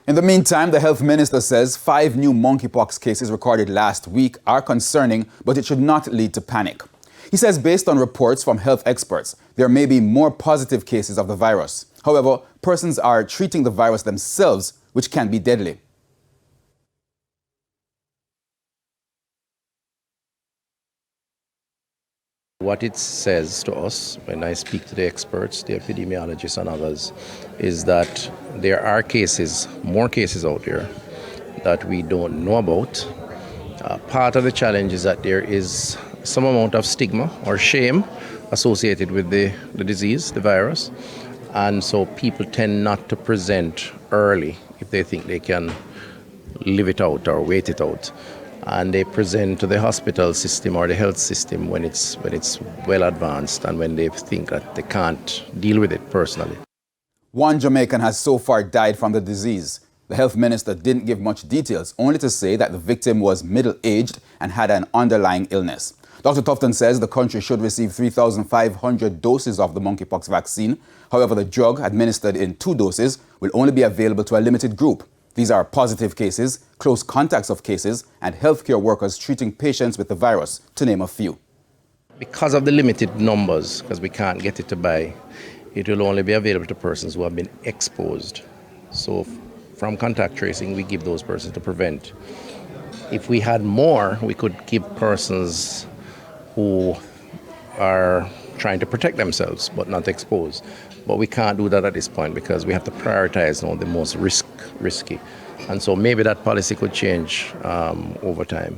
In the meantime, the health minister says 5 new monkeypox cases recorded last week are concerning, but it should not lead to panic. He says based on reports from health experts, there may be more positive cases of the virus. However, persons are treating the virus themselves, which can be deadly. What it says to us, when I speak to the experts, the epidemiologists and others, is that there are cases, more cases out there that we don't know about. Part of the challenge is that there is some amount of stigma or shame associated with the disease, the virus, and so people tend not to present early if they think they can live it out or wait it out. And they present to the hospital system or the health system when it's well advanced and when they think that they can't deal with it personally. One Jamaican has so far died from the disease. The health minister didn't give much details, only to say that the victim was middle-aged and had an underlying illness. Dr. Tufton says the country should receive 3,500 doses of the monkeypox vaccine. However, the drug, administered in 2 doses, will only be available to a limited group. These are positive cases, close contacts of cases, and healthcare workers treating patients with the virus, to name a few. Because of the limited numbers, because we can't get it to buy, it will only be available to persons who have been exposed. So from contact tracing, we give those persons to prevent. If we had more, we could give persons who are trying to protect themselves but not exposed. But we can't do that at this point because we have to prioritize the most risky. And so maybe that policy could change over time.